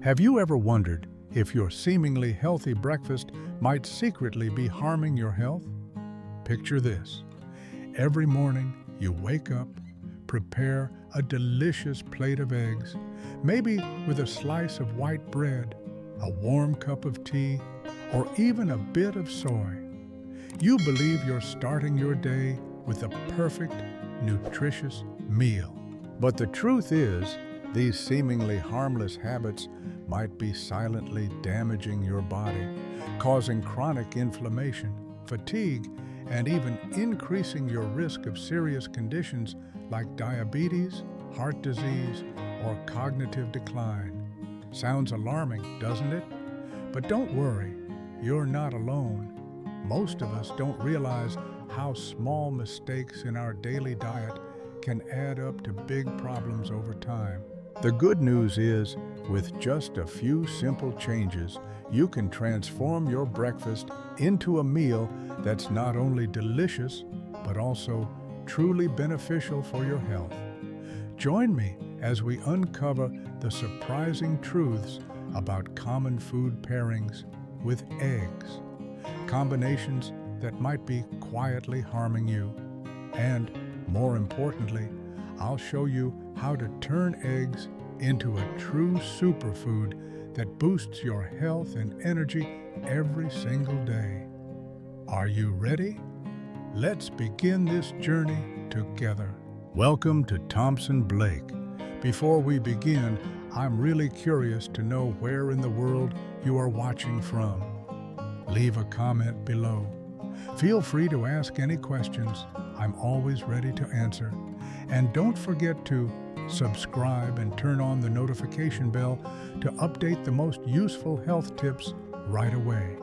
Have you ever wondered if your seemingly healthy breakfast might secretly be harming your health? Picture this. Every morning, you wake up, prepare a delicious plate of eggs, maybe with a slice of white bread, a warm cup of tea, or even a bit of soy. You believe you're starting your day with a perfect, nutritious meal. But the truth is, these seemingly harmless habits might be silently damaging your body, causing chronic inflammation, fatigue, and even increasing your risk of serious conditions like diabetes, heart disease, or cognitive decline. Sounds alarming, doesn't it? But don't worry, you're not alone. Most of us don't realize how small mistakes in our daily diet can add up to big problems over time. The good news is, with just a few simple changes, you can transform your breakfast into a meal that's not only delicious, but also truly beneficial for your health. Join me as we uncover the surprising truths about common food pairings with eggs, combinations that might be quietly harming you. And, more importantly, I'll show you how to turn eggs into a true superfood that boosts your health and energy every single day. Are you ready? Let's begin this journey together. Welcome to Thomson Blake. Before we begin, I'm really curious to know where in the world you are watching from. Leave a comment below. Feel free to ask any questions. I'm always ready to answer. And don't forget to subscribe and turn on the notification bell to update the most useful health tips right away.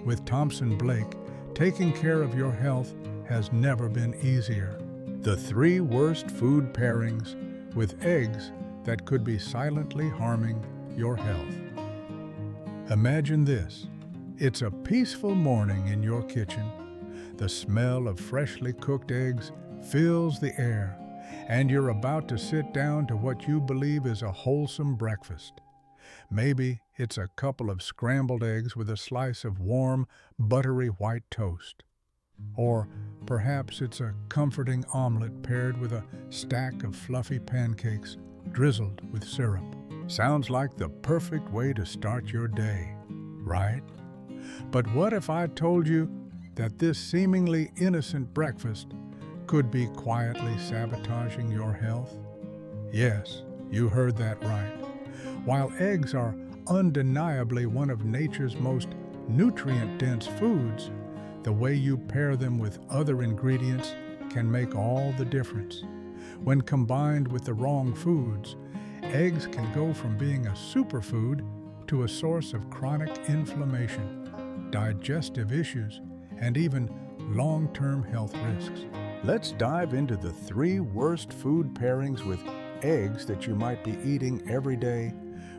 With Thomson Blake, taking care of your health has never been easier. The 3 worst food pairings with eggs that could be silently harming your health. Imagine this. It's a peaceful morning in your kitchen. The smell of freshly cooked eggs fills the air, and you're about to sit down to what you believe is a wholesome breakfast. Maybe it's a couple of scrambled eggs with a slice of warm, buttery white toast. Or perhaps it's a comforting omelet paired with a stack of fluffy pancakes drizzled with syrup. Sounds like the perfect way to start your day, right? But what if I told you that this seemingly innocent breakfast could be quietly sabotaging your health? Yes, you heard that right. While eggs are undeniably one of nature's most nutrient-dense foods, the way you pair them with other ingredients can make all the difference. When combined with the wrong foods, eggs can go from being a superfood to a source of chronic inflammation, digestive issues, and even long-term health risks. Let's dive into the 3 worst food pairings with eggs that you might be eating every day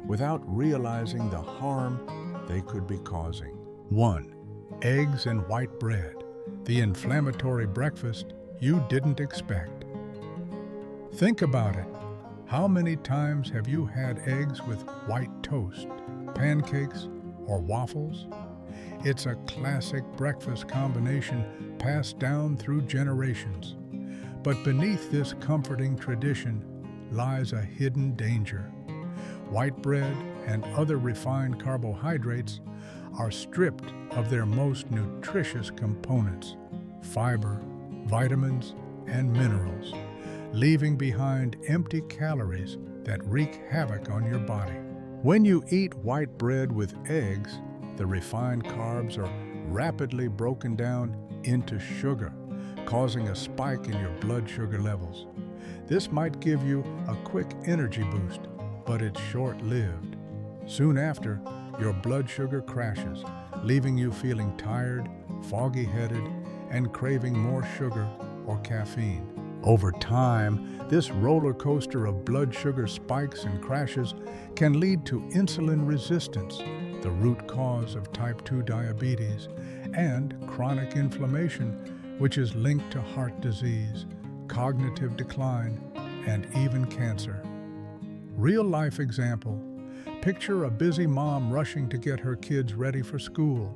without realizing the harm they could be causing. 1. Eggs and white bread, the inflammatory breakfast you didn't expect. Think about it. How many times have you had eggs with white toast, pancakes, or waffles? It's a classic breakfast combination passed down through generations. But beneath this comforting tradition lies a hidden danger. White bread and other refined carbohydrates are stripped of their most nutritious components, fiber, vitamins, and minerals, leaving behind empty calories that wreak havoc on your body. When you eat white bread with eggs, the refined carbs are rapidly broken down into sugar, causing a spike in your blood sugar levels. This might give you a quick energy boost, but it's short-lived. Soon after, your blood sugar crashes, leaving you feeling tired, foggy-headed, and craving more sugar or caffeine. Over time, this roller coaster of blood sugar spikes and crashes can lead to insulin resistance, the root cause of type 2 diabetes, and chronic inflammation, which is linked to heart disease, cognitive decline, and even cancer. Real-life example, Picture a busy mom rushing to get her kids ready for school.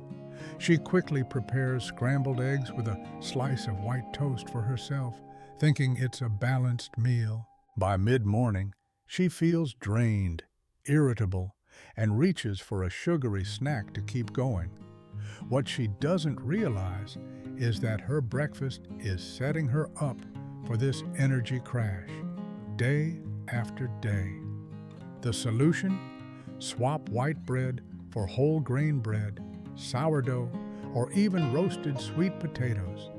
She quickly prepares scrambled eggs with a slice of white toast for herself, thinking it's a balanced meal. By mid-morning, she feels drained, irritable, and reaches for a sugary snack to keep going. What she doesn't realize is that her breakfast is setting her up for this energy crash, day after day. The solution? Swap white bread for whole grain bread, sourdough, or even roasted sweet potatoes.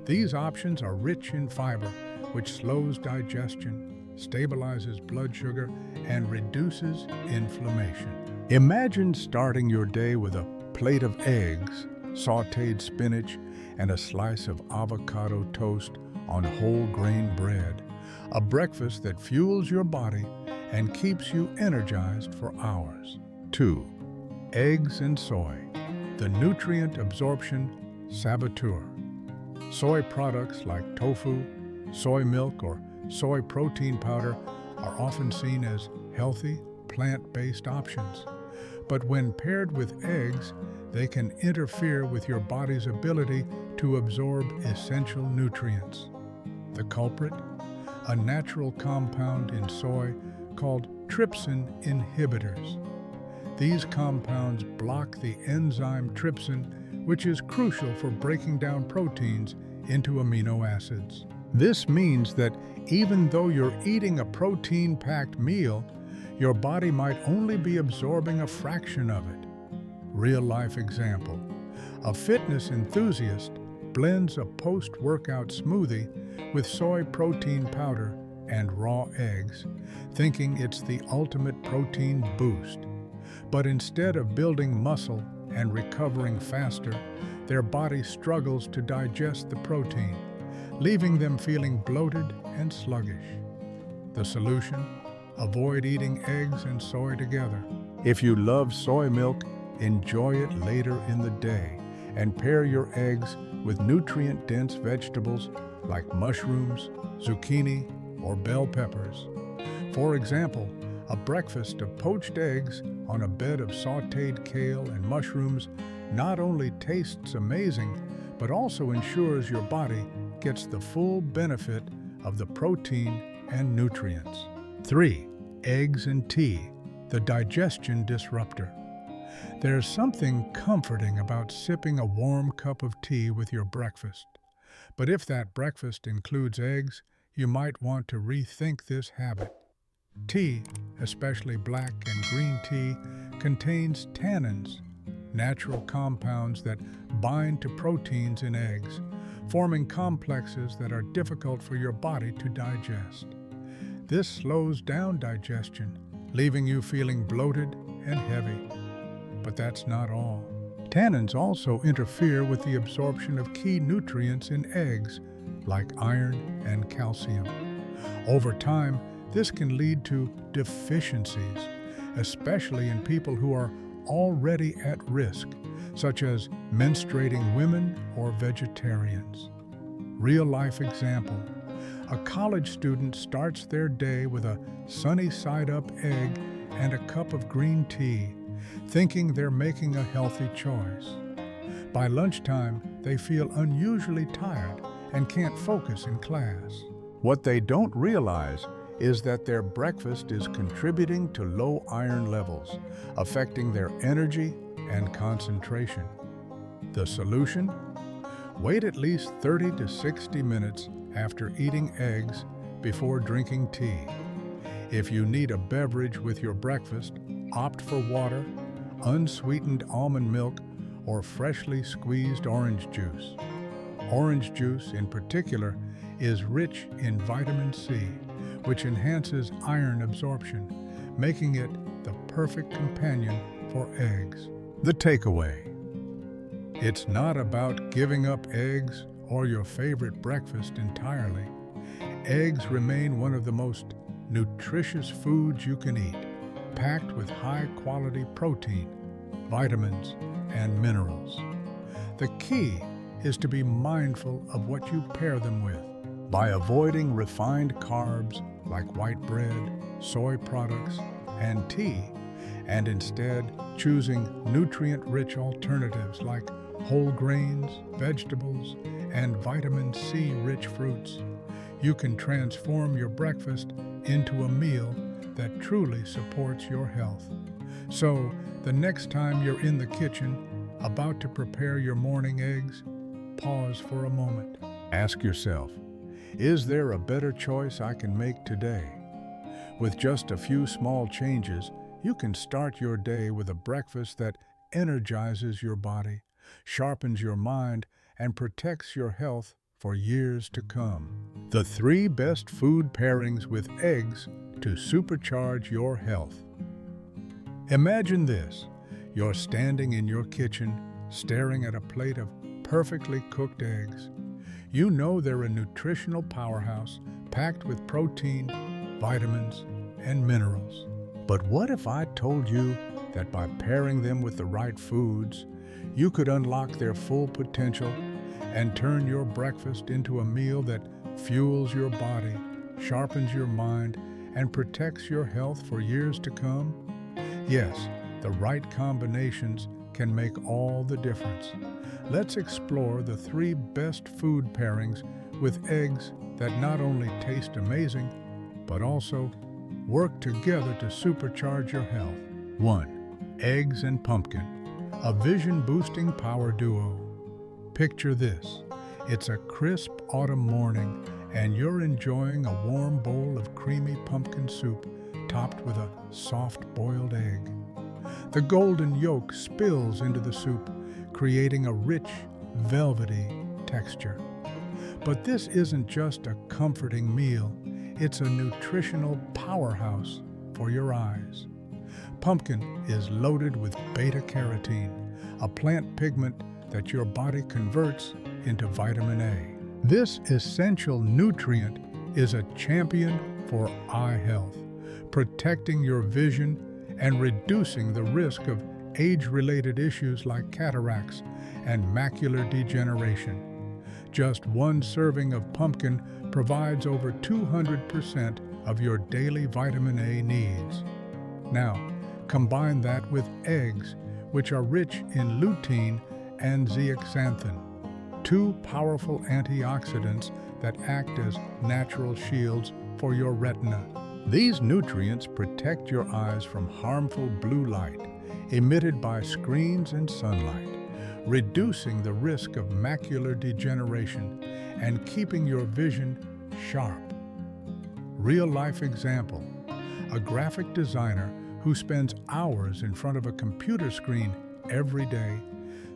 These options are rich in fiber, which slows digestion, stabilizes blood sugar, and reduces inflammation. Imagine starting your day with a plate of eggs, sautéed spinach, and a slice of avocado toast on whole grain bread, a breakfast that fuels your body and keeps you energized for hours. 2. Eggs and soy, the nutrient absorption saboteur. Soy products like tofu, soy milk, or soy protein powder are often seen as healthy, plant-based options. But when paired with eggs, they can interfere with your body's ability to absorb essential nutrients. The culprit? A natural compound in soy called trypsin inhibitors. These compounds block the enzyme trypsin, which is crucial for breaking down proteins into amino acids. This means that even though you're eating a protein-packed meal, your body might only be absorbing a fraction of it. Real-life example. A fitness enthusiast blends a post-workout smoothie with soy protein powder and raw eggs, thinking it's the ultimate protein boost. But instead of building muscle and recovering faster, their body struggles to digest the protein, leaving them feeling bloated and sluggish. The solution? Avoid eating eggs and soy together. If you love soy milk, enjoy it later in the day and pair your eggs with nutrient-dense vegetables like mushrooms, zucchini, or bell peppers. For example, a breakfast of poached eggs on a bed of sautéed kale and mushrooms not only tastes amazing, but also ensures your body gets the full benefit of the protein and nutrients. 3. Eggs and tea, the digestion disruptor. There's something comforting about sipping a warm cup of tea with your breakfast. But if that breakfast includes eggs, you might want to rethink this habit. Tea, especially black and green tea, contains tannins, natural compounds that bind to proteins in eggs, forming complexes that are difficult for your body to digest. This slows down digestion, leaving you feeling bloated and heavy. But that's not all. Tannins also interfere with the absorption of key nutrients in eggs, like iron and calcium. Over time, this can lead to deficiencies, especially in people who are already at risk, such as menstruating women or vegetarians. Real-life example. A college student starts their day with a sunny-side-up egg and a cup of green tea, thinking they're making a healthy choice. By lunchtime, they feel unusually tired and can't focus in class. What they don't realize is that their breakfast is contributing to low iron levels, affecting their energy and concentration. The solution? Wait at least 30 to 60 minutes after eating eggs before drinking tea. If you need a beverage with your breakfast, opt for water, unsweetened almond milk, or freshly squeezed orange juice. Orange juice, in particular, is rich in vitamin C, which enhances iron absorption, making it the perfect companion for eggs. The takeaway. It's not about giving up eggs or your favorite breakfast entirely. Eggs remain one of the most nutritious foods you can eat, packed with high-quality protein, vitamins, and minerals. The key is to be mindful of what you pair them with. By avoiding refined carbs like white bread, soy products, and tea, and instead choosing nutrient-rich alternatives like whole grains, vegetables, and vitamin C-rich fruits, you can transform your breakfast into a meal that truly supports your health. So, the next time you're in the kitchen, about to prepare your morning eggs, pause for a moment. Ask yourself, is there a better choice I can make today? With just a few small changes, you can start your day with a breakfast that energizes your body, sharpens your mind, and protects your health for years to come. The 3 best food pairings with eggs to supercharge your health. Imagine this. You're standing in your kitchen, staring at a plate of perfectly cooked eggs. You know they're a nutritional powerhouse packed with protein, vitamins, and minerals. But what if I told you that by pairing them with the right foods, you could unlock their full potential and turn your breakfast into a meal that fuels your body, sharpens your mind, and protects your health for years to come? Yes, the right combinations can make all the difference. Let's explore the 3 best food pairings with eggs that not only taste amazing, but also work together to supercharge your health. 1. Eggs and pumpkin, a vision-boosting power duo. Picture this. It's a crisp autumn morning, and you're enjoying a warm bowl of creamy pumpkin soup topped with a soft boiled egg. The golden yolk spills into the soup, creating a rich, velvety texture. But this isn't just a comforting meal, it's a nutritional powerhouse for your eyes. Pumpkin is loaded with beta-carotene, a plant pigment that your body converts into vitamin A. This essential nutrient is a champion for eye health, protecting your vision and reducing the risk of age-related issues like cataracts and macular degeneration. Just 1 serving of pumpkin provides over 200% of your daily vitamin A needs. Now, combine that with eggs, which are rich in lutein and zeaxanthin, 2 powerful antioxidants that act as natural shields for your retina. These nutrients protect your eyes from harmful blue light emitted by screens and sunlight, reducing the risk of macular degeneration and keeping your vision sharp. Real-life example: a graphic designer who spends hours in front of a computer screen every day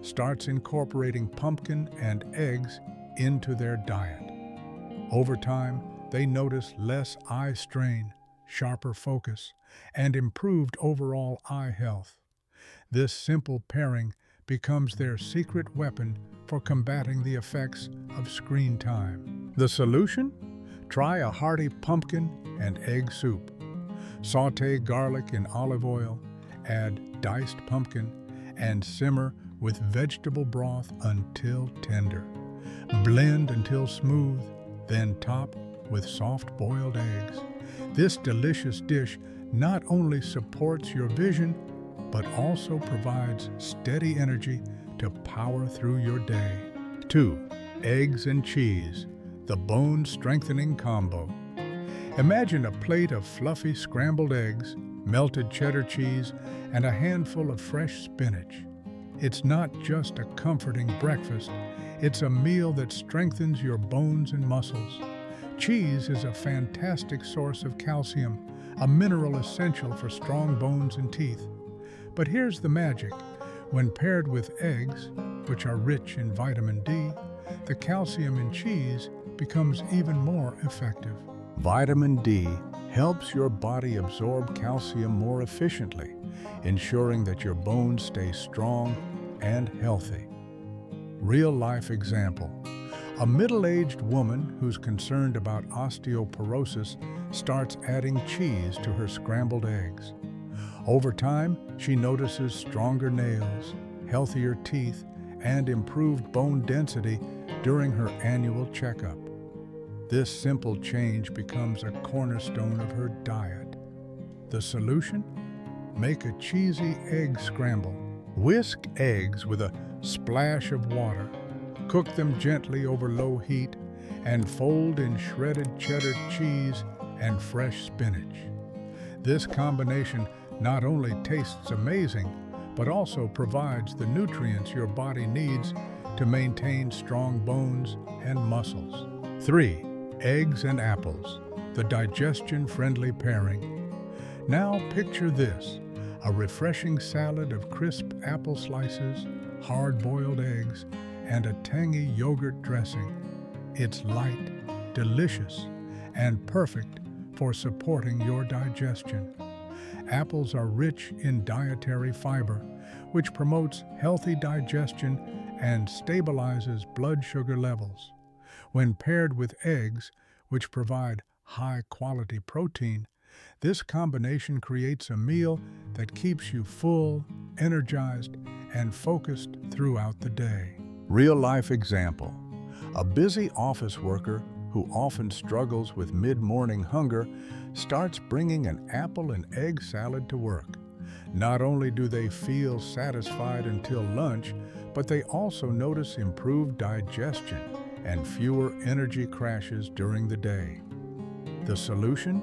starts incorporating pumpkin and eggs into their diet. Over time, they notice less eye strain, sharper focus, and improved overall eye health. This simple pairing becomes their secret weapon for combating the effects of screen time. The solution? Try a hearty pumpkin and egg soup. Sauté garlic in olive oil, add diced pumpkin, and simmer with vegetable broth until tender. Blend until smooth, then top with soft boiled eggs. This delicious dish not only supports your vision, but also provides steady energy to power through your day. 2. Eggs and cheese, the bone-strengthening combo. Imagine a plate of fluffy scrambled eggs, melted cheddar cheese, and a handful of fresh spinach. It's not just a comforting breakfast, it's a meal that strengthens your bones and muscles. Cheese is a fantastic source of calcium, a mineral essential for strong bones and teeth. But here's the magic. When paired with eggs, which are rich in vitamin D, the calcium in cheese becomes even more effective. Vitamin D helps your body absorb calcium more efficiently, ensuring that your bones stay strong and healthy. Real-life example. A middle-aged woman who's concerned about osteoporosis starts adding cheese to her scrambled eggs. Over time, she notices stronger nails, healthier teeth, and improved bone density during her annual checkup. This simple change becomes a cornerstone of her diet. The solution? make a cheesy egg scramble. Whisk eggs with a splash of water. Cook them gently over low heat and fold in shredded cheddar cheese and fresh spinach. This combination not only tastes amazing, but also provides the nutrients your body needs to maintain strong bones and muscles. 3. Eggs and apples, the digestion-friendly pairing. Now picture this, a refreshing salad of crisp apple slices, hard-boiled eggs, and a tangy yogurt dressing. It's light, delicious, and perfect for supporting your digestion. Apples are rich in dietary fiber, which promotes healthy digestion and stabilizes blood sugar levels. When paired with eggs, which provide high-quality protein, this combination creates a meal that keeps you full, energized, and focused throughout the day. Real-life example. A busy office worker who often struggles with mid-morning hunger starts bringing an apple and egg salad to work. Not only do they feel satisfied until lunch, but they also notice improved digestion and fewer energy crashes during the day. The solution?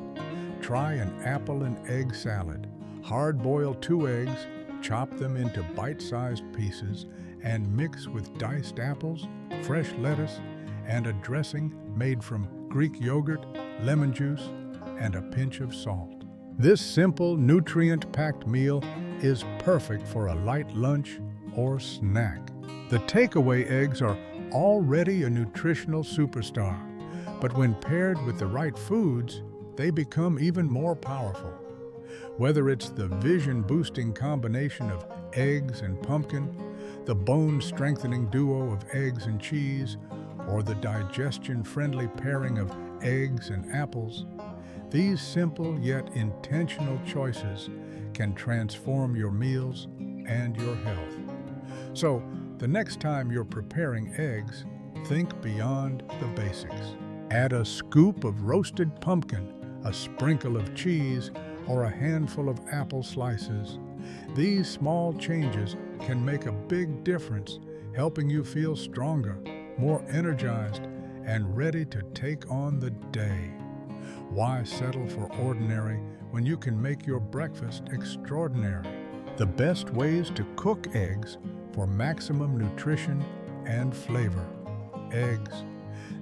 Try an apple and egg salad. Hard-boil 2 eggs, chop them into bite-sized pieces, and mix with diced apples, fresh lettuce, and a dressing made from Greek yogurt, lemon juice, and a pinch of salt. This simple, nutrient-packed meal is perfect for a light lunch or snack. The takeaway eggs are already a nutritional superstar, but when paired with the right foods, they become even more powerful. Whether it's the vision-boosting combination of eggs and pumpkin, the bone-strengthening duo of eggs and cheese, or the digestion-friendly pairing of eggs and apples, these simple yet intentional choices can transform your meals and your health. So, the next time you're preparing eggs, think beyond the basics. Add a scoop of roasted pumpkin, a sprinkle of cheese, or a handful of apple slices. These small changes can make a big difference, helping you feel stronger, more energized, and ready to take on the day. Why settle for ordinary when you can make your breakfast extraordinary? The best ways to cook eggs for maximum nutrition and flavor. Eggs.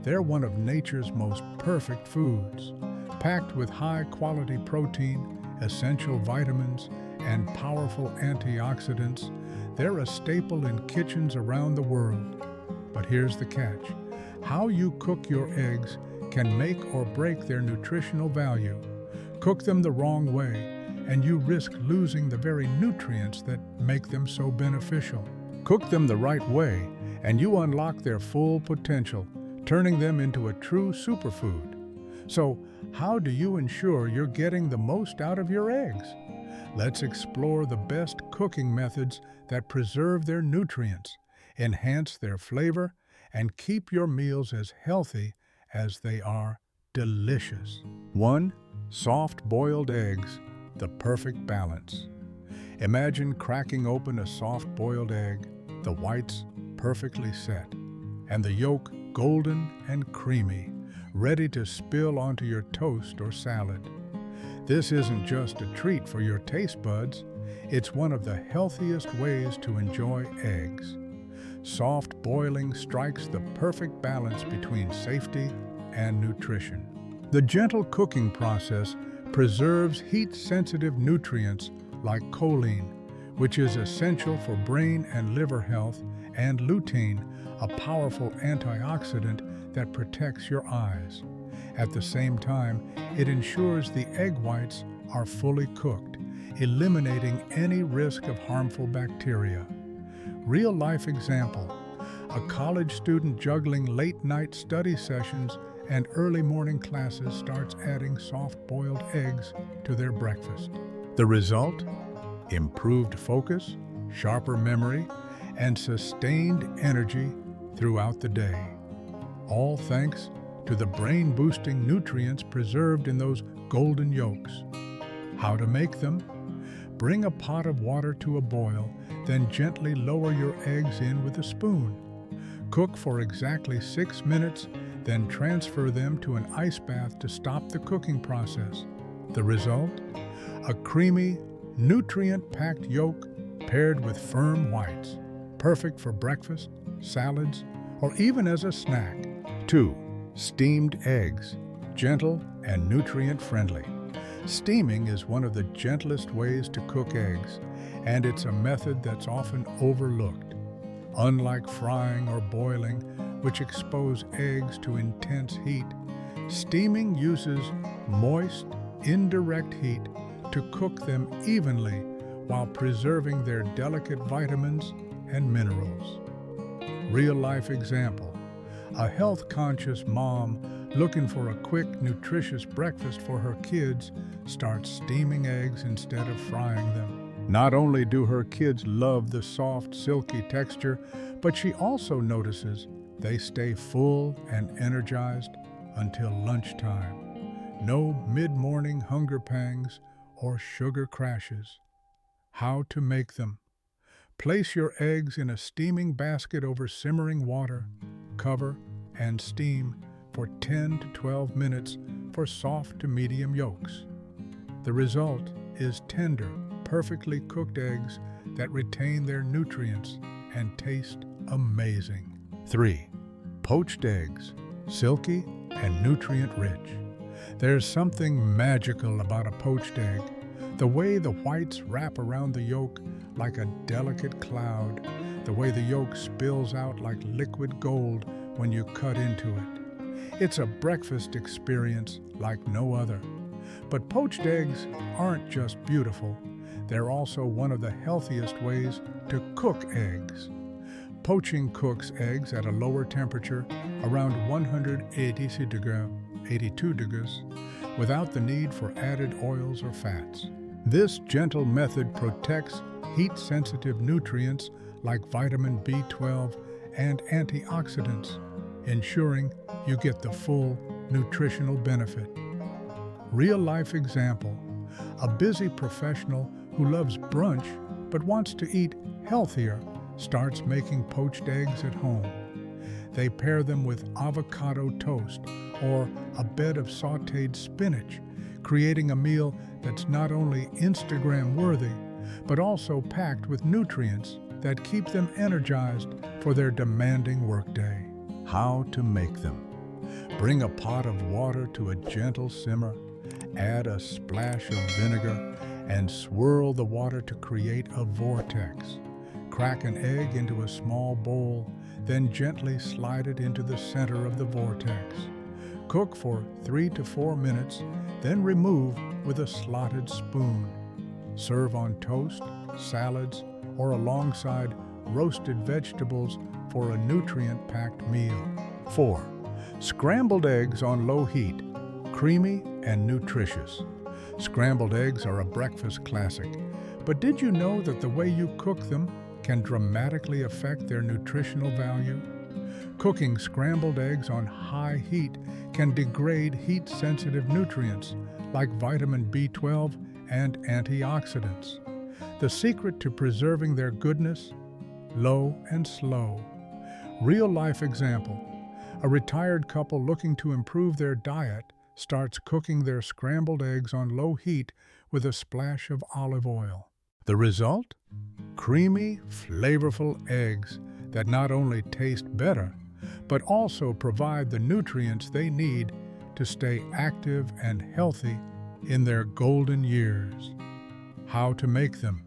They're one of nature's most perfect foods. Packed with high-quality protein, essential vitamins, and powerful antioxidants, they're a staple in kitchens around the world. But here's the catch. How you cook your eggs can make or break their nutritional value. Cook them the wrong way, and you risk losing the very nutrients that make them so beneficial. Cook them the right way, and you unlock their full potential, turning them into a true superfood. So, how do you ensure you're getting the most out of your eggs? Let's explore the best cooking methods that preserve their nutrients, enhance their flavor, and keep your meals as healthy as they are delicious. 1. Soft-boiled eggs, the perfect balance. Imagine cracking open a soft-boiled egg, the whites perfectly set, and the yolk golden and creamy, ready to spill onto your toast or salad. This isn't just a treat for your taste buds, it's one of the healthiest ways to enjoy eggs. Soft boiling strikes the perfect balance between safety and nutrition. The gentle cooking process preserves heat-sensitive nutrients like choline, which is essential for brain and liver health, and lutein, a powerful antioxidant that protects your eyes. At the same time, it ensures the egg whites are fully cooked, eliminating any risk of harmful bacteria. Real-life example. A college student juggling late-night study sessions and early morning classes starts adding soft-boiled eggs to their breakfast. The result? Improved focus, sharper memory, and sustained energy throughout the day. All thanks to the brain-boosting nutrients preserved in those golden yolks. How to make them? Bring a pot of water to a boil, then gently lower your eggs in with a spoon. Cook for exactly 6 minutes, then transfer them to an ice bath to stop the cooking process. The result? A creamy, nutrient-packed yolk paired with firm whites, perfect for breakfast, salads, or even as a snack. 2. Steamed eggs, gentle and nutrient-friendly. Steaming is one of the gentlest ways to cook eggs, and it's a method that's often overlooked. Unlike frying or boiling, which expose eggs to intense heat, steaming uses moist, indirect heat to cook them evenly while preserving their delicate vitamins and minerals. Real-life example: a health-conscious mom looking for a quick, nutritious breakfast for her kids starts steaming eggs instead of frying them. Not only do her kids love the soft, silky texture, but she also notices they stay full and energized until lunchtime. No mid-morning hunger pangs or sugar crashes. How to make them? Place your eggs in a steaming basket over simmering water. Cover and steam for 10 to 12 minutes for soft to medium yolks. The result is tender, perfectly cooked eggs that retain their nutrients and taste amazing. 3. Poached eggs, silky and nutrient-rich. There's something magical about a poached egg. The way the whites wrap around the yolk like a delicate cloud, the way the yolk spills out like liquid gold when you cut into it. It's a breakfast experience like no other. But poached eggs aren't just beautiful, they're also one of the healthiest ways to cook eggs. Poaching cooks eggs at a lower temperature, around 82 degrees, without the need for added oils or fats. This gentle method protects heat-sensitive nutrients like vitamin B12 and antioxidants, ensuring you get the full nutritional benefit. Real-life example: a busy professional who loves brunch but wants to eat healthier starts making poached eggs at home. They pair them with avocado toast or a bed of sautéed spinach, creating a meal that's not only Instagram-worthy, but also packed with nutrients that keep them energized for their demanding workday. How to make them? Bring a pot of water to a gentle simmer, add a splash of vinegar, and swirl the water to create a vortex. Crack an egg into a small bowl, then gently slide it into the center of the vortex. Cook for 3 to 4 minutes, then remove with a slotted spoon. Serve on toast, salads, or alongside roasted vegetables for a nutrient-packed meal. 4. Scrambled eggs on low heat, creamy and nutritious. Scrambled eggs are a breakfast classic, but did you know that the way you cook them can dramatically affect their nutritional value? Cooking scrambled eggs on high heat can degrade heat-sensitive nutrients like vitamin B12 and antioxidants. The secret to preserving their goodness? Low and slow. Real-life example: a retired couple looking to improve their diet starts cooking their scrambled eggs on low heat with a splash of olive oil. The result? Creamy, flavorful eggs that not only taste better, but also provide the nutrients they need to stay active and healthy in their golden years. How to make them?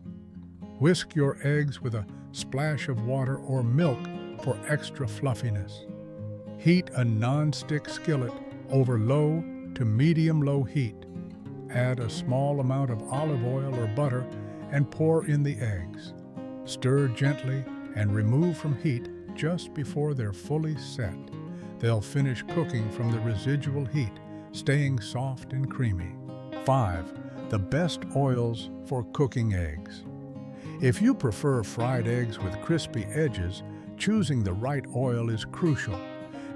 Whisk your eggs with a splash of water or milk for extra fluffiness. Heat a non-stick skillet over low to medium-low heat. Add a small amount of olive oil or butter and pour in the eggs. Stir gently and remove from heat just before they're fully set. They'll finish cooking from the residual heat, staying soft and creamy. 5. The best oils for cooking eggs. If you prefer fried eggs with crispy edges, choosing the right oil is crucial.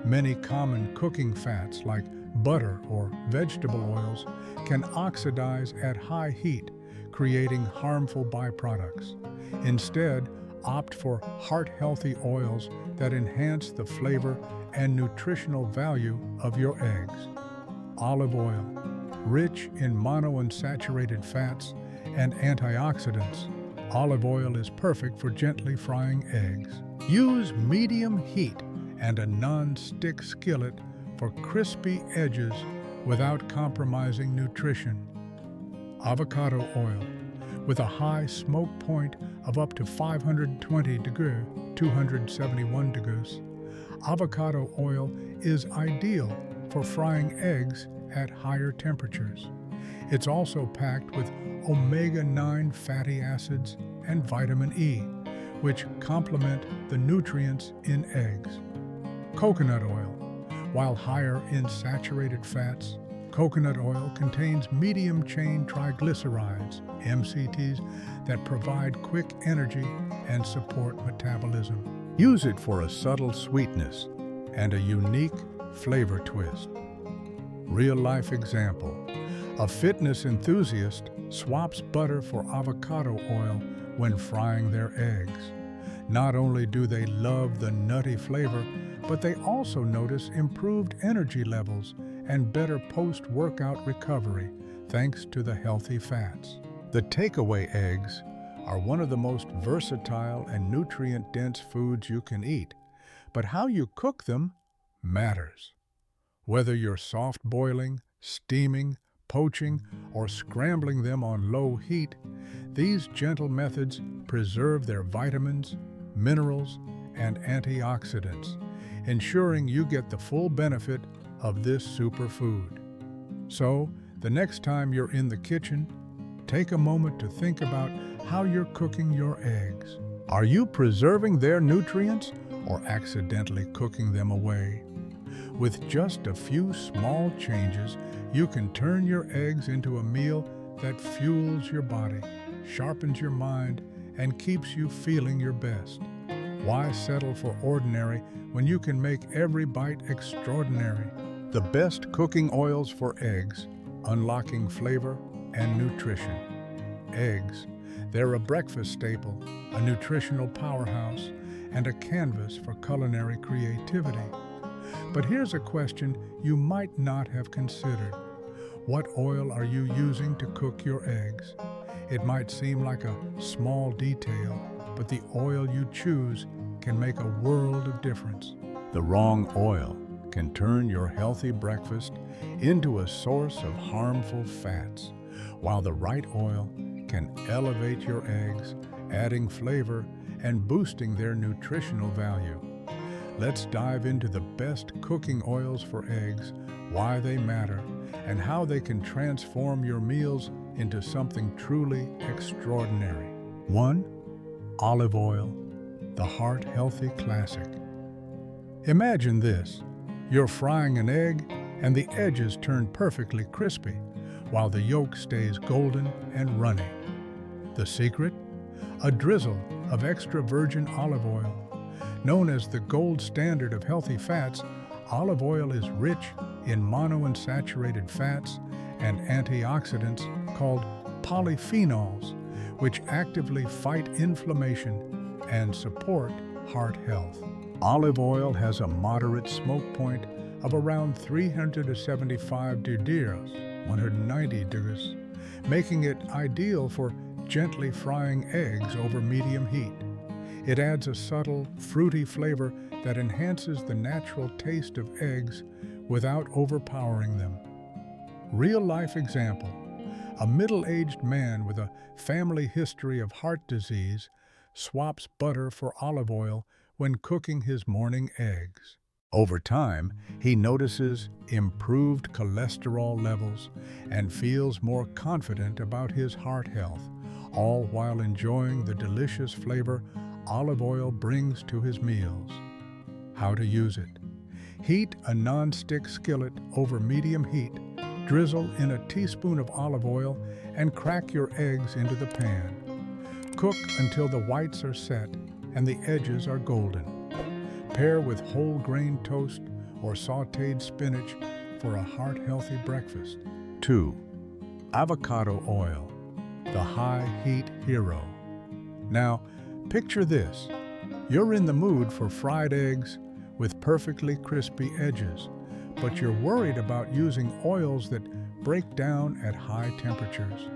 Many common cooking fats like butter or vegetable oils can oxidize at high heat, creating harmful byproducts. Instead, opt for heart-healthy oils that enhance the flavor and nutritional value of your eggs. Olive oil, rich in monounsaturated fats and antioxidants, olive oil is perfect for gently frying eggs. Use medium heat and a non-stick skillet for crispy edges without compromising nutrition. Avocado oil, with a high smoke point of up to 520 degrees, 271 degrees, avocado oil is ideal for frying eggs at higher temperatures. It's also packed with omega-9 fatty acids and vitamin E, which complement the nutrients in eggs. Coconut oil. While higher in saturated fats, coconut oil contains medium-chain triglycerides, MCTs, that provide quick energy and support metabolism. Use it for a subtle sweetness and a unique flavor twist. Real-life example. A fitness enthusiast swaps butter for avocado oil when frying their eggs. Not only do they love the nutty flavor, but they also notice improved energy levels and better post-workout recovery thanks to the healthy fats. The takeaway eggs are one of the most versatile and nutrient-dense foods you can eat, but how you cook them matters. Whether you're soft boiling, steaming, poaching, or scrambling them on low heat, these gentle methods preserve their vitamins, minerals, and antioxidants, ensuring you get the full benefit of this superfood. So, the next time you're in the kitchen, take a moment to think about how you're cooking your eggs. Are you preserving their nutrients or accidentally cooking them away? With just a few small changes, you can turn your eggs into a meal that fuels your body, sharpens your mind, and keeps you feeling your best. Why settle for ordinary when you can make every bite extraordinary? The best cooking oils for eggs, unlocking flavor and nutrition. Eggs, they're a breakfast staple, a nutritional powerhouse, and a canvas for culinary creativity. But here's a question you might not have considered. What oil are you using to cook your eggs? It might seem like a small detail, but the oil you choose can make a world of difference. The wrong oil can turn your healthy breakfast into a source of harmful fats, while the right oil can elevate your eggs, adding flavor and boosting their nutritional value. Let's dive into the best cooking oils for eggs, why they matter, and how they can transform your meals into something truly extraordinary. 1. Olive oil, the heart-healthy classic. Imagine this. You're frying an egg and the edges turn perfectly crispy, while the yolk stays golden and runny. The secret? A drizzle of extra virgin olive oil. Known as the gold standard of healthy fats, olive oil is rich in monounsaturated fats and antioxidants called polyphenols, which actively fight inflammation and support heart health. Olive oil has a moderate smoke point of around 375 degrees, 190 degrees, making it ideal for gently frying eggs over medium heat. It adds a subtle, fruity flavor that enhances the natural taste of eggs without overpowering them. Real-life example. A middle-aged man with a family history of heart disease swaps butter for olive oil when cooking his morning eggs. Over time, he notices improved cholesterol levels and feels more confident about his heart health, all while enjoying the delicious flavor olive oil brings to his meals. How to use it. Heat a non-stick skillet over medium heat, drizzle in a teaspoon of olive oil, and crack your eggs into the pan. Cook until the whites are set and the edges are golden. Pair with whole grain toast or sautéed spinach for a heart-healthy breakfast. 2. Avocado oil, the high heat hero. Now, picture this. You're in the mood for fried eggs with perfectly crispy edges, but you're worried about using oils that break down at high temperatures.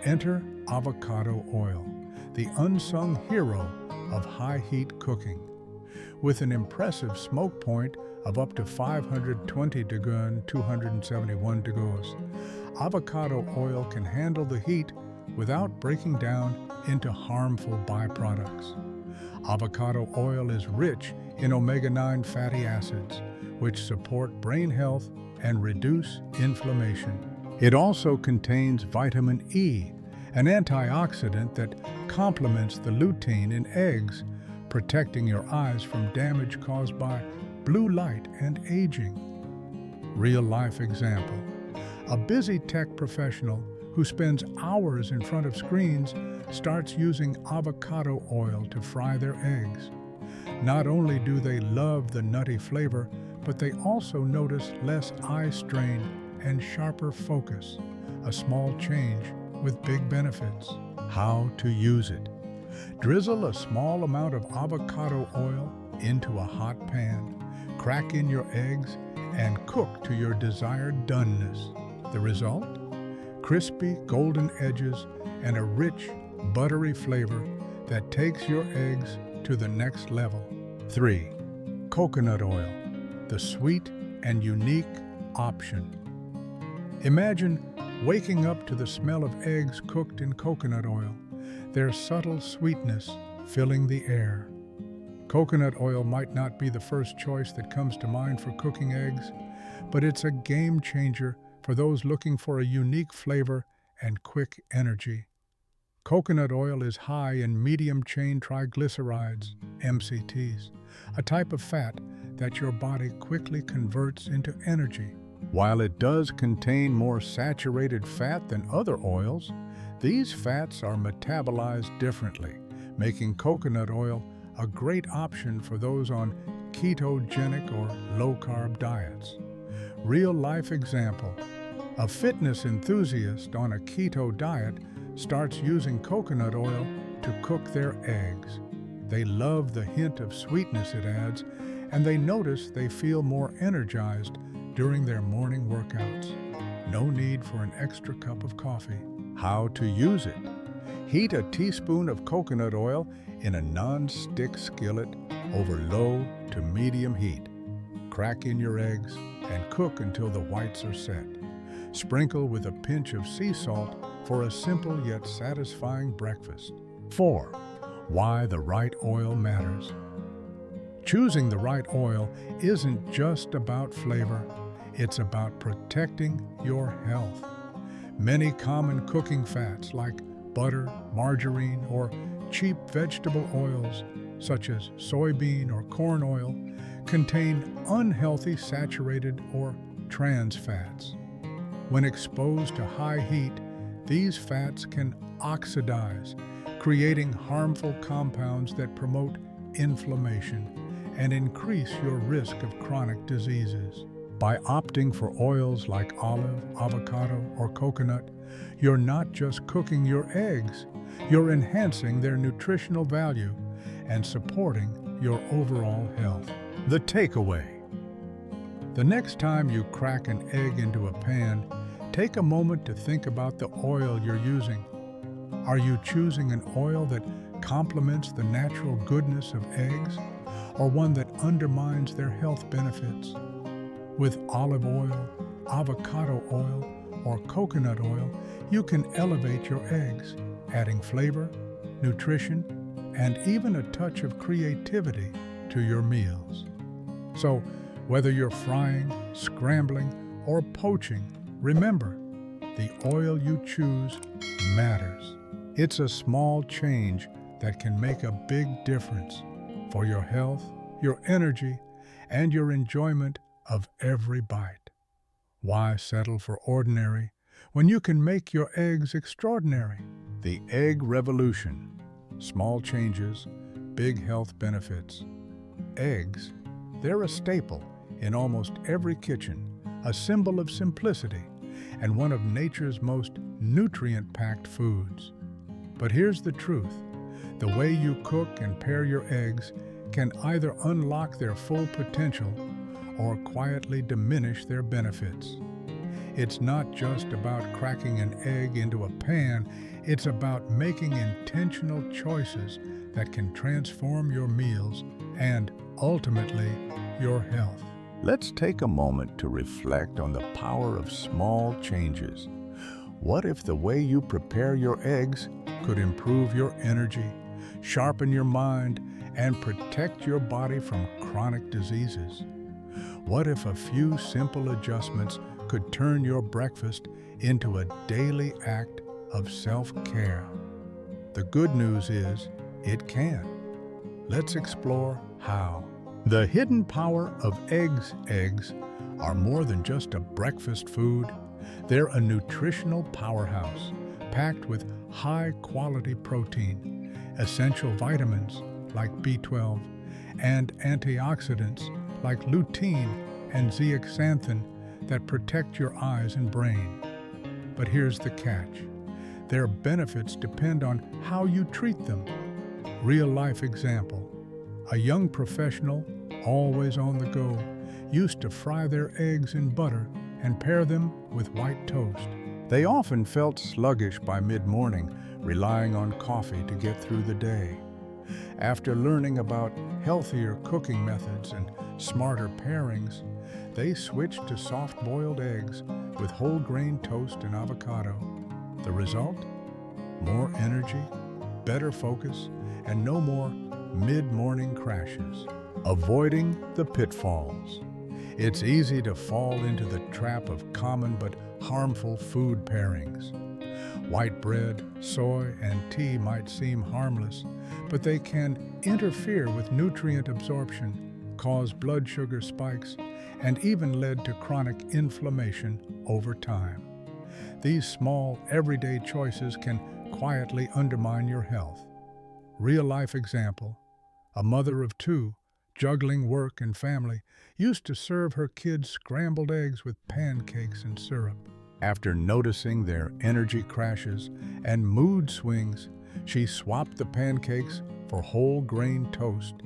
Enter avocado oil, the unsung hero of high heat cooking. With an impressive smoke point of up to 520 degrees and 271 degrees, avocado oil can handle the heat without breaking down into harmful byproducts. Avocado oil is rich in omega-9 fatty acids, which support brain health and reduce inflammation. It also contains vitamin E, an antioxidant that complements the lutein in eggs, protecting your eyes from damage caused by blue light and aging. Real-life example. A busy tech professional who spends hours in front of screens starts using avocado oil to fry their eggs. Not only do they love the nutty flavor, but they also notice less eye strain and sharper focus, a small change with big benefits. How to use it. Drizzle a small amount of avocado oil into a hot pan, crack in your eggs, and cook to your desired doneness. The result? Crispy golden edges and a rich, buttery flavor that takes your eggs to the next level. 3. Coconut oil, the sweet and unique option. Imagine waking up to the smell of eggs cooked in coconut oil, their subtle sweetness filling the air. Coconut oil might not be the first choice that comes to mind for cooking eggs, but it's a game changer for those looking for a unique flavor and quick energy. Coconut oil is high in medium-chain triglycerides, MCTs, a type of fat that your body quickly converts into energy. While it does contain more saturated fat than other oils, these fats are metabolized differently, making coconut oil a great option for those on ketogenic or low-carb diets. Real-life example. A fitness enthusiast on a keto diet starts using coconut oil to cook their eggs. They love the hint of sweetness it adds, and they notice they feel more energized during their morning workouts. No need for an extra cup of coffee. How to use it. Heat a teaspoon of coconut oil in a non-stick skillet over low to medium heat. Crack in your eggs and cook until the whites are set. Sprinkle with a pinch of sea salt for a simple yet satisfying breakfast. 4. Why the right oil matters. Choosing the right oil isn't just about flavor, it's about protecting your health. Many common cooking fats like butter, margarine, or cheap vegetable oils, such as soybean or corn oil, contain unhealthy saturated or trans fats. When exposed to high heat, these fats can oxidize, creating harmful compounds that promote inflammation and increase your risk of chronic diseases. By opting for oils like olive, avocado, or coconut, you're not just cooking your eggs, you're enhancing their nutritional value and supporting your overall health. The takeaway. The next time you crack an egg into a pan, take a moment to think about the oil you're using. Are you choosing an oil that complements the natural goodness of eggs, or one that undermines their health benefits? With olive oil, avocado oil, or coconut oil, you can elevate your eggs, adding flavor, nutrition, and even a touch of creativity to your meals. So, whether you're frying, scrambling, or poaching, remember, the oil you choose matters. It's a small change that can make a big difference for your health, your energy, and your enjoyment of every bite. Why settle for ordinary when you can make your eggs extraordinary? The egg revolution. Small changes, big health benefits. Eggs, they're a staple in almost every kitchen, a symbol of simplicity, and one of nature's most nutrient-packed foods. But here's the truth. The way you cook and pair your eggs can either unlock their full potential or quietly diminish their benefits. It's not just about cracking an egg into a pan, it's about making intentional choices that can transform your meals and, ultimately, your health. Let's take a moment to reflect on the power of small changes. What if the way you prepare your eggs could improve your energy, sharpen your mind, and protect your body from chronic diseases? What if a few simple adjustments could turn your breakfast into a daily act of self-care? The good news is, it can. Let's explore how. The hidden power of eggs. Eggs are more than just a breakfast food. They're a nutritional powerhouse, packed with high-quality protein, essential vitamins like B12, and antioxidants like lutein and zeaxanthin that protect your eyes and brain. But here's the catch. Their benefits depend on how you treat them. Real-life example. A young professional, always on the go, used to fry their eggs in butter and pair them with white toast. They often felt sluggish by mid-morning, relying on coffee to get through the day. After learning about healthier cooking methods and smarter pairings, they switched to soft-boiled eggs with whole-grain toast and avocado. The result? More energy, better focus, and no more mid-morning crashes. Avoiding the pitfalls. It's easy to fall into the trap of common but harmful food pairings. White bread, soy, and tea might seem harmless, but they can interfere with nutrient absorption, cause blood sugar spikes, and even lead to chronic inflammation over time. These small, everyday choices can quietly undermine your health. Real-life example. A mother of two, juggling work and family, used to serve her kids scrambled eggs with pancakes and syrup. After noticing their energy crashes and mood swings, she swapped the pancakes for whole-grain toast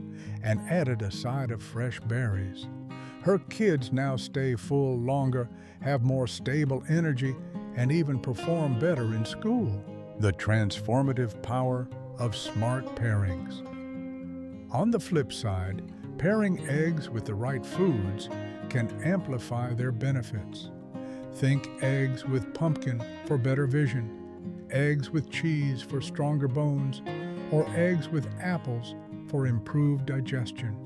and added a side of fresh berries. Her kids now stay full longer, have more stable energy, and even perform better in school. The transformative power of smart pairings. On the flip side, pairing eggs with the right foods can amplify their benefits. Think eggs with pumpkin for better vision, eggs with cheese for stronger bones, or eggs with apples for improved digestion.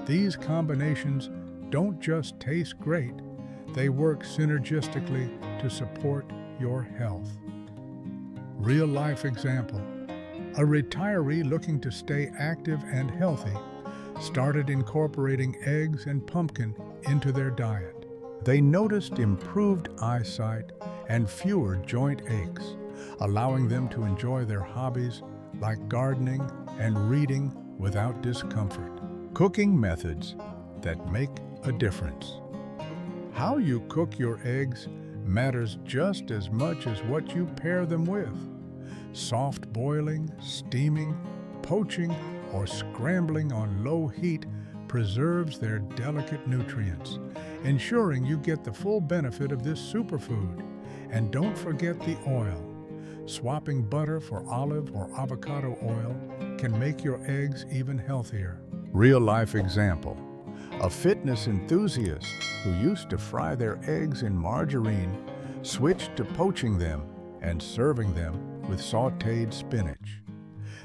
These combinations don't just taste great, they work synergistically to support your health. Real-life example. A retiree looking to stay active and healthy started incorporating eggs and pumpkin into their diet. They noticed improved eyesight and fewer joint aches, allowing them to enjoy their hobbies like gardening and reading without discomfort. Cooking methods that make a difference. How you cook your eggs matters just as much as what you pair them with. Soft boiling, steaming, poaching, or scrambling on low heat preserves their delicate nutrients, ensuring you get the full benefit of this superfood. And don't forget the oil. Swapping butter for olive or avocado oil can make your eggs even healthier. Real-life example. A fitness enthusiast who used to fry their eggs in margarine switched to poaching them and serving them with sautéed spinach.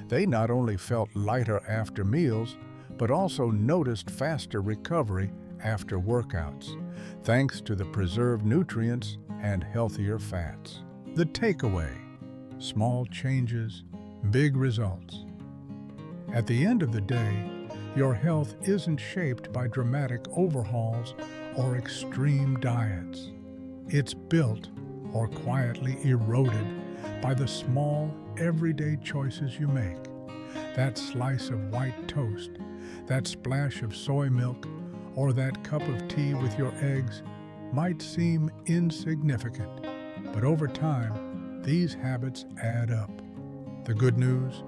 They not only felt lighter after meals, but also noticed faster recovery after workouts, thanks to the preserved nutrients and healthier fats. The takeaway: small changes, big results. At the end of the day, your health isn't shaped by dramatic overhauls or extreme diets. It's built or quietly eroded by the small, everyday choices you make. That slice of white toast, that splash of soy milk, or that cup of tea with your eggs might seem insignificant, but over time, these habits add up. The good news?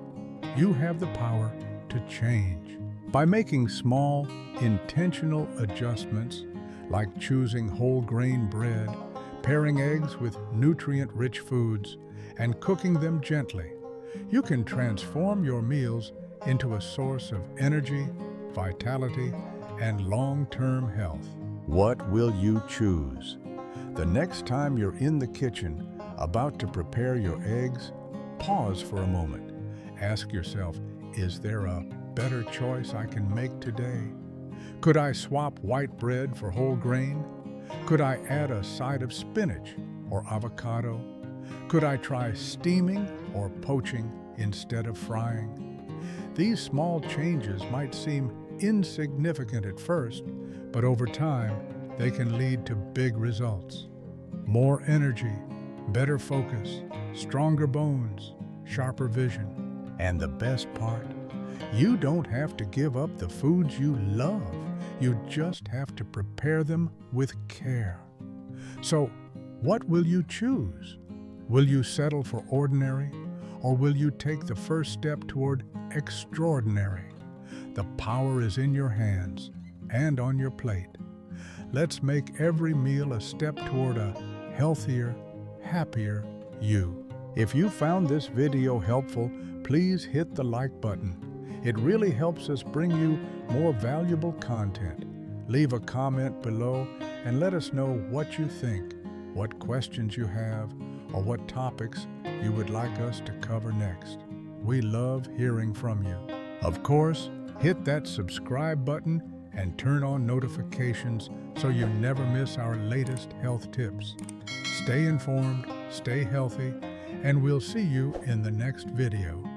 You have the power to change. By making small, intentional adjustments, like choosing whole grain bread, pairing eggs with nutrient-rich foods, and cooking them gently, you can transform your meals into a source of energy, vitality, and long-term health. What will you choose? The next time you're in the kitchen, about to prepare your eggs, pause for a moment. Ask yourself, is there a better choice I can make today? Could I swap white bread for whole grain? Could I add a side of spinach or avocado? Could I try steaming or poaching instead of frying? These small changes might seem insignificant at first, but over time, they can lead to big results. More energy, better focus, stronger bones, sharper vision. And the best part, you don't have to give up the foods you love. You just have to prepare them with care. So, what will you choose? Will you settle for ordinary, or will you take the first step toward extraordinary? The power is in your hands and on your plate. Let's make every meal a step toward a healthier, happier you. If you found this video helpful, please hit the like button. It really helps us bring you more valuable content. Leave a comment below and let us know what you think, what questions you have, or what topics you would like us to cover next. We love hearing from you. Of course, hit that subscribe button and turn on notifications so you never miss our latest health tips. Stay informed, stay healthy, and we'll see you in the next video.